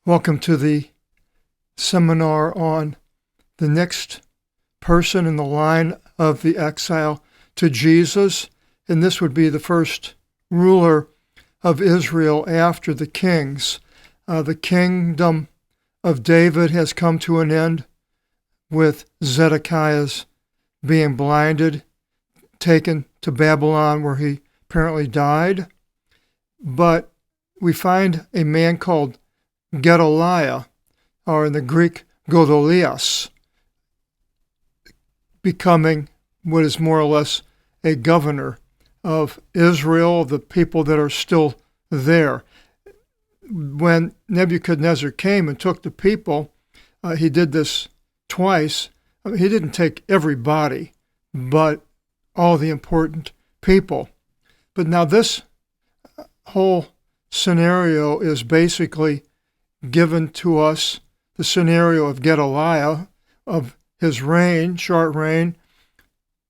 Welcome to the seminar on the next person in the line of the exile to Jesus, and this would be the first ruler of Israel after the kings. The kingdom of David has come to an end with Zedekiah's being blinded, taken to Babylon where he apparently died. But we find a man called Gedaliah, or in the Greek, Gedaliah, becoming what is more or less a governor of Israel, the people that are still there. When Nebuchadnezzar came and took the people, he did this twice. He didn't take everybody, but all the important people. But now this whole scenario is basically given to us, the scenario of Gedaliah, of his reign, short reign,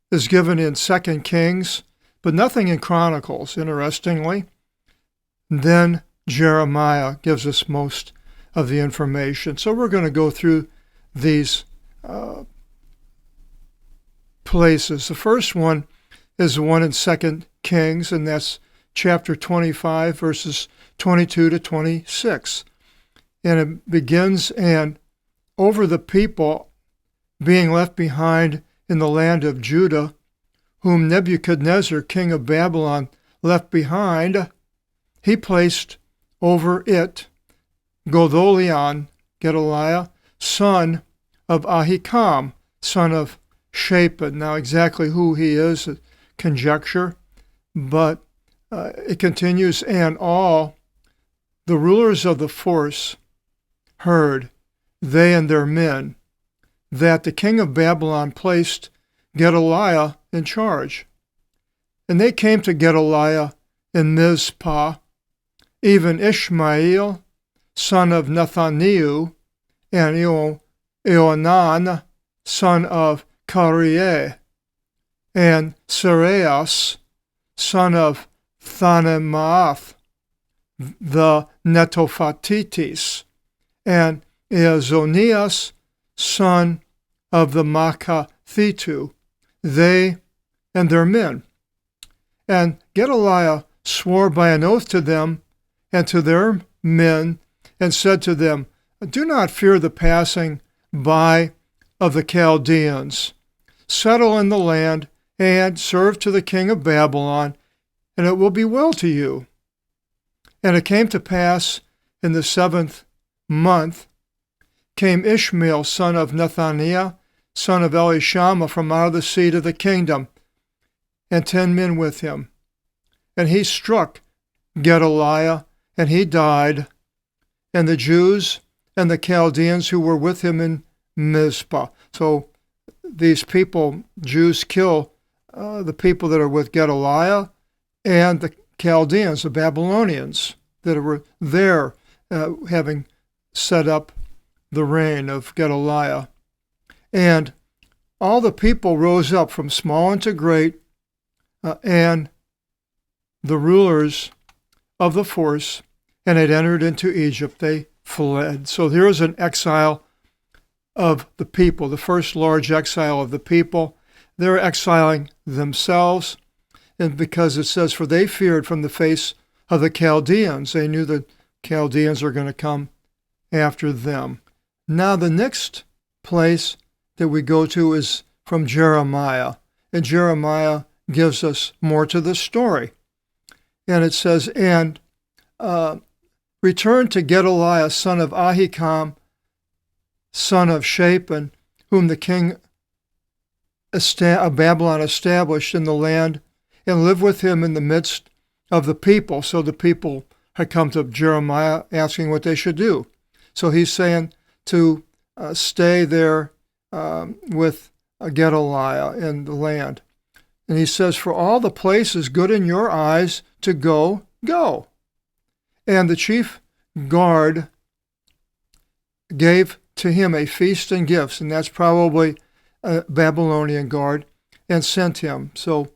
is given in 2 Kings, but nothing in Chronicles, interestingly. Then Jeremiah gives us most of the information. So we're going to go through these places. The first one is the one in 2 Kings, and that's chapter 25, verses 22 to 26. And it begins, and over the people being left behind in the land of Judah, whom Nebuchadnezzar, king of Babylon, left behind, he placed over it Gedaliah, son of Ahikam, son of Shaphan. Now exactly who he is, conjecture, but it continues, and all the rulers of the force heard, they and their men, that the king of Babylon placed Gedaliah in charge. And they came to Gedaliah in Mizpah, even Ishmael, son of Nethaniah, and Iohanan, son of Kareah, and Sarias, son of Thanemath, the Netophathites, and Eazonias, son of the Maacathitu, they and their men. And Gedaliah swore by an oath to them and to their men, and said to them, do not fear the passing by of the Chaldeans. Settle in the land and serve to the king of Babylon, and it will be well to you. And it came to pass in the 7th month, came Ishmael, son of Nethaniah, son of Elishama, from out of the seat of the kingdom, and 10 men with him. And he struck Gedaliah, and he died, and the Jews and the Chaldeans who were with him in Mizpah. So these people, Jews, kill the people that are with Gedaliah, and the Chaldeans, the Babylonians, that were there having set up the reign of Gedaliah. And all the people rose up from small unto great, and the rulers of the force, and had entered into Egypt. They fled. So here is an exile of the people, the first large exile of the people. They're exiling themselves, and because it says, for they feared from the face of the Chaldeans. They knew the Chaldeans are going to come after them. Now the next place that we go to is from Jeremiah, and Jeremiah gives us more to the story. And it says, and return to Gedaliah, son of Ahikam, son of Shaphan, whom the king of Babylon established in the land, and live with him in the midst of the people. So the people had come to Jeremiah asking what they should do. So he's saying to stay there with Gedaliah in the land. And he says, for all the places good in your eyes to go, go. And the chief guard gave to him a feast and gifts, and that's probably a Babylonian guard, and sent him. So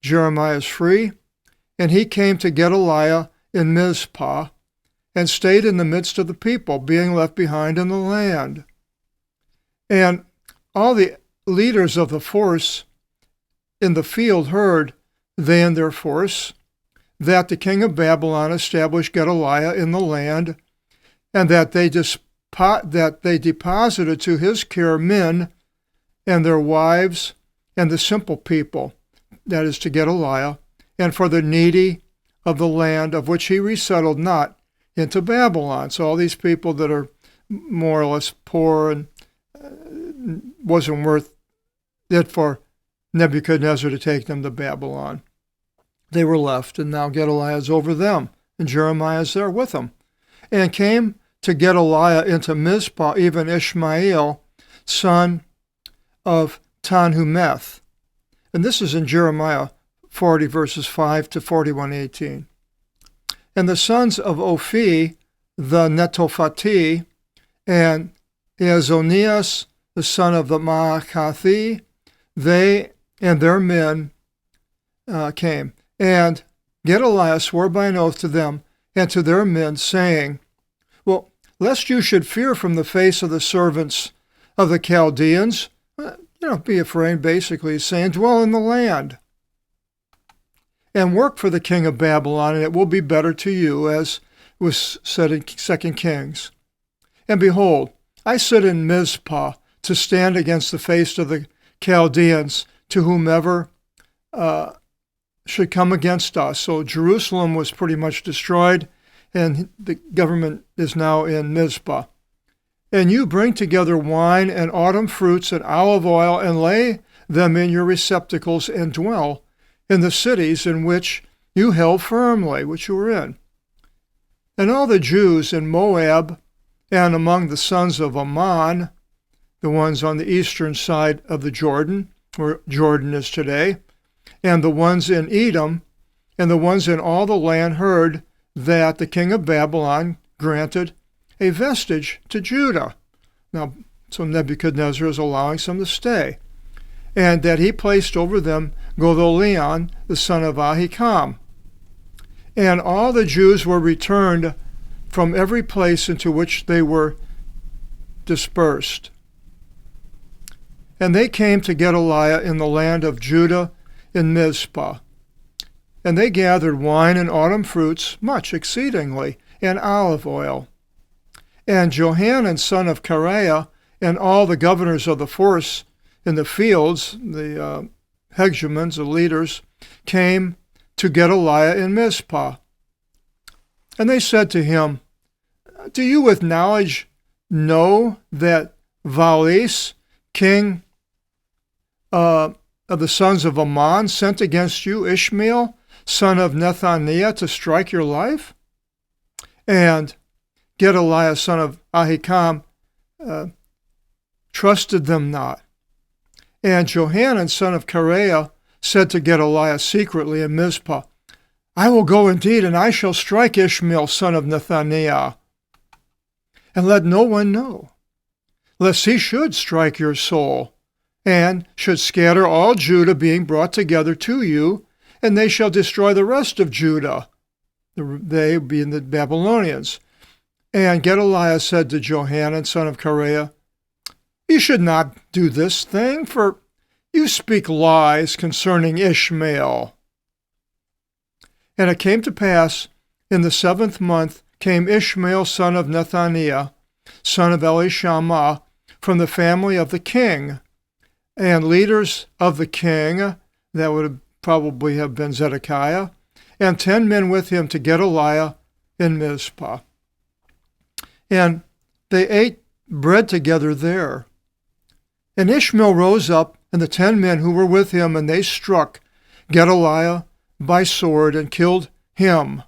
Jeremiah is free, and he came to Gedaliah in Mizpah, and stayed in the midst of the people, being left behind in the land. And all the leaders of the force in the field heard, they and their force, that the king of Babylon established Gedaliah in the land, and that they deposited to his care men and their wives and the simple people, that is to Gedaliah, and for the needy of the land of which he resettled not into Babylon. So all these people that are more or less poor and wasn't worth it for Nebuchadnezzar to take them to Babylon. They were left, and now Gedaliah is over them, and Jeremiah is there with them. And came to Gedaliah into Mizpah, even Ishmael, son of Tanhumeth. And this is in Jeremiah 40, verses 5 to 41:18. And the sons of Ophi, the Netophati, and Azonias, the son of the Maachathi, they and their men came. And Gedaliah swore by an oath to them and to their men, saying, well, lest you should fear from the face of the servants of the Chaldeans, be afraid, basically, saying, dwell in the land, and work for the king of Babylon, and it will be better to you, as was said in 2 Kings. And behold, I sit in Mizpah to stand against the face of the Chaldeans, to whomever should come against us. So Jerusalem was pretty much destroyed, and the government is now in Mizpah. And you bring together wine and autumn fruits and olive oil, and lay them in your receptacles, and dwell in the cities in which you held firmly, which you were in. And all the Jews in Moab, and among the sons of Ammon, the ones on the eastern side of the Jordan, where Jordan is today, and the ones in Edom, and the ones in all the land, heard that the king of Babylon granted a vestige to Judah. Now, so Nebuchadnezzar is allowing some to stay, and that he placed over them Gedaliah, the son of Ahikam. And all the Jews were returned from every place into which they were dispersed. And they came to Gedaliah in the land of Judah in Mizpah. And they gathered wine and autumn fruits, much exceedingly, and olive oil. And Johanan, son of Kareah, and all the governors of the force in the fields, the hegemons, the leaders, came to Gedaliah in Mizpah. And they said to him, do you with knowledge know that Valis, king of the sons of Ammon, sent against you Ishmael, son of Nethaniah, to strike your life? And Gedaliah, son of Ahikam, trusted them not. And Johanan, son of Kareah, said to Gedaliah secretly in Mizpah, I will go indeed, and I shall strike Ishmael, son of Nethaniah, and let no one know, lest he should strike your soul, and should scatter all Judah, being brought together to you, and they shall destroy the rest of Judah, they being the Babylonians. And Gedaliah said to Johanan, son of Kareah, you should not do this thing, for you speak lies concerning Ishmael. And it came to pass, in the 7th month came Ishmael, son of Nethaniah, son of Elishama, from the family of the king, and leaders of the king, that would probably have been Zedekiah, and 10 men with him to Gedaliah in Mizpah. And they ate bread together there. And Ishmael rose up, and the 10 men who were with him, and they struck Gedaliah by sword and killed him,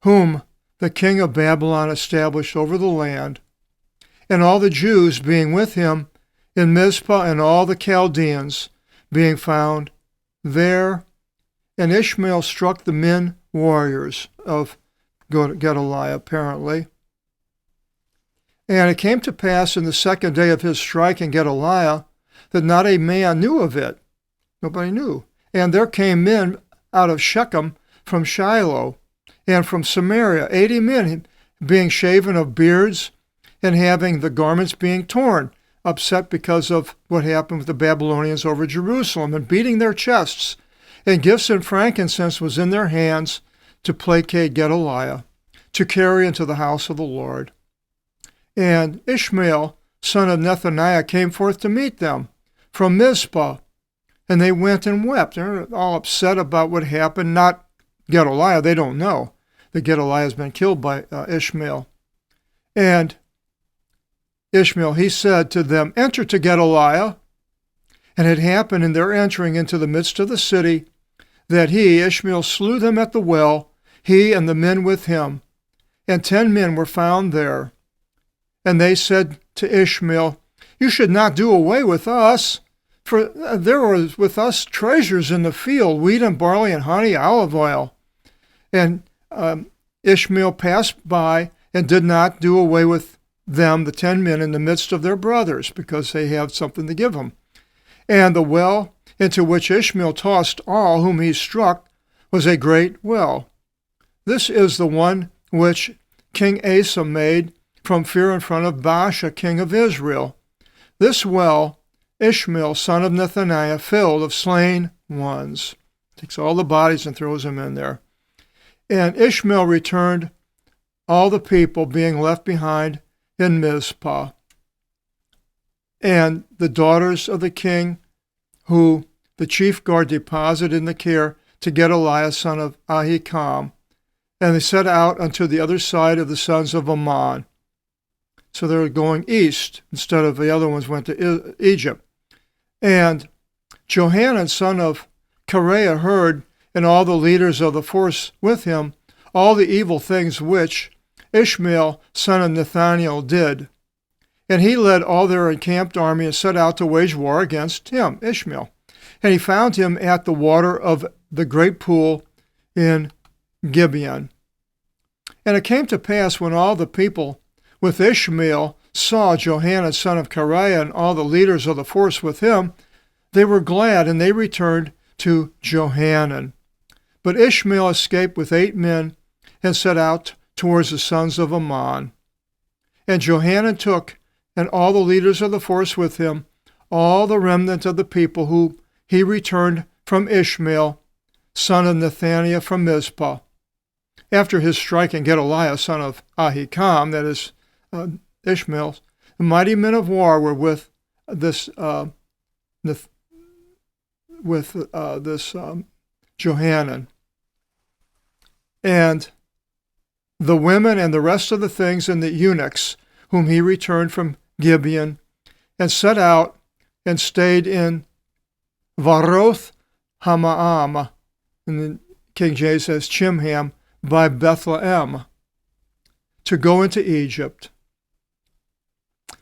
whom the king of Babylon established over the land, and all the Jews being with him in Mizpah, and all the Chaldeans being found there. And Ishmael struck the men warriors of Gedaliah, apparently. And it came to pass in the 2nd day of his striking Gedaliah that not a man knew of it. Nobody knew. And there came men out of Shechem from Shiloh, and from Samaria 80 men, being shaven of beards, and having the garments being torn, upset because of what happened with the Babylonians over Jerusalem, and beating their chests. And gifts and frankincense was in their hands to placate Gedaliah, to carry into the house of the Lord. And Ishmael, son of Nethaniah, came forth to meet them from Mizpah, and they went and wept. They're all upset about what happened. Not Gedaliah, they don't know that Gedaliah has been killed by Ishmael. And Ishmael, he said to them, "Enter to Gedaliah." And it happened in their entering into the midst of the city that he, Ishmael, slew them at the well, he and the men with him. And 10 men were found there. And they said to Ishmael, "You should not do away with us, for there was with us treasures in the field, wheat and barley and honey, olive oil." And Ishmael passed by and did not do away with them, the 10 men, in the midst of their brothers, because they have something to give them. And the well into which Ishmael tossed all whom he struck was a great well. This is the one which King Asa made from fear in front of Baasha, king of Israel. This well Ishmael, son of Nethaniah, filled of slain ones. Takes all the bodies and throws them in there. And Ishmael returned, all the people being left behind in Mizpah. And the daughters of the king, who the chief guard deposited in the care to Gedaliah, son of Ahikam, and they set out unto the other side of the sons of Ammon. So they were going east instead of the other ones went to Egypt. And Johanan, son of Kareah, heard, and all the leaders of the force with him, all the evil things which Ishmael, son of Nathaniel, did. And he led all their encamped army and set out to wage war against him, Ishmael. And he found him at the water of the great pool in Gibeon. And it came to pass, when all the people with Ishmael saw Johanan, son of Kareah, and all the leaders of the force with him, they were glad, and they returned to Johanan. But Ishmael escaped with 8 men and set out towards the sons of Ammon. And Johanan took, and all the leaders of the force with him, all the remnant of the people who he returned from Ishmael, son of Nethaniah, from Mizpah. After his striking Gedaliah, son of Ahikam, that is Ishmael, the mighty men of war were with this Johanan. And the women and the rest of the things and the eunuchs whom he returned from Gibeon, and set out and stayed in Varoth Hamaam, and the King James says Chimham, by Bethlehem, to go into Egypt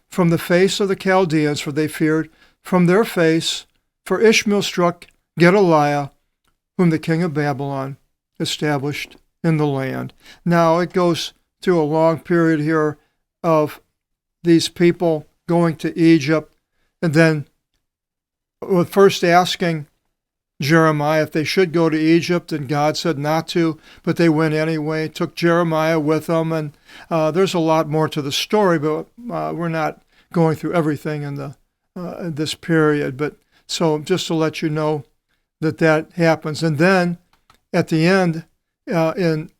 from the face of the Chaldeans, for they feared from their face, for Ishmael struck Gedaliah, whom the king of Babylon established in the land. Now it goes through a long period here of these people going to Egypt, and then with first asking Jeremiah if they should go to Egypt, and God said not to, but they went anyway, took Jeremiah with them, and there's a lot more to the story, but we're not going through everything in this period. But so just to let you know that happens. And then at the end, in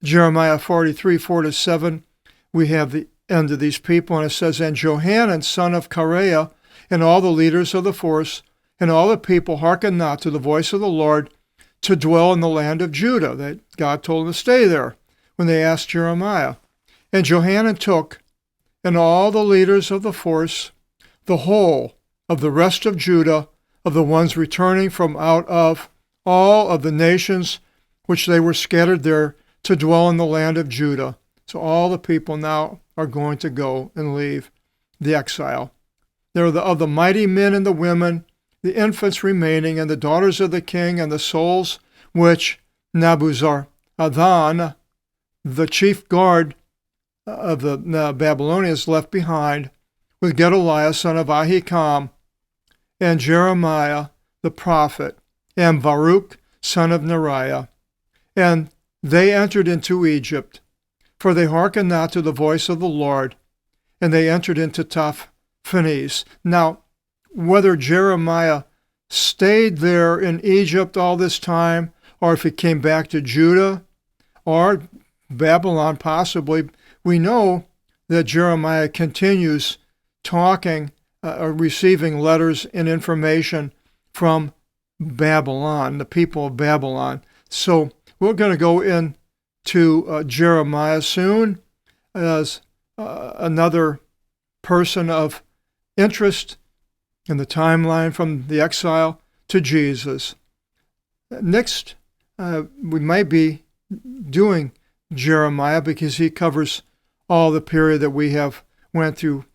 Jeremiah 43, 4-7, we have the end of these people, and it says, "And Johanan, son of Kareah, and all the leaders of the force, and all the people hearkened not to the voice of the Lord to dwell in the land of Judah," that God told them to stay there when they asked Jeremiah. "And Johanan took, and all the leaders of the force, the whole of the rest of Judah, of the ones returning from out of all of the nations which they were scattered there, to dwell in the land of Judah." So all the people now are going to go and leave the exile. There are of the mighty men and the women, the infants remaining, and the daughters of the king, and the souls which Nebuzaradan, the chief guard of the Babylonians, left behind, with Gedaliah, son of Ahikam, and Jeremiah the prophet, and Baruch, son of Neriah, And they entered into Egypt, for they hearkened not to the voice of the Lord, and they entered into Tough-Phanes. Now, whether Jeremiah stayed there in Egypt all this time, or if he came back to Judah, or Babylon possibly, we know that Jeremiah continues talking or receiving letters and information from Babylon, the people of Babylon. So we're going to go into Jeremiah soon as another person of interest in the timeline from the exile to Jesus. Next, we might be doing Jeremiah because he covers all the period that we have went through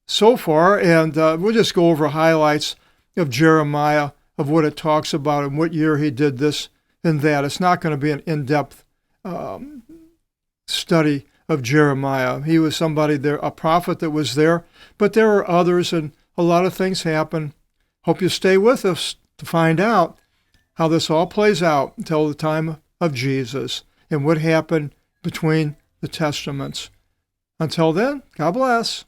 so far, and we'll just go over highlights of Jeremiah, of what it talks about and what year he did this and that. It's not going to be an in-depth study of Jeremiah. He was somebody there, a prophet that was there, but there are others, and a lot of things happen. Hope you stay with us to find out how this all plays out until the time of Jesus and what happened between the testaments. Until then, God bless.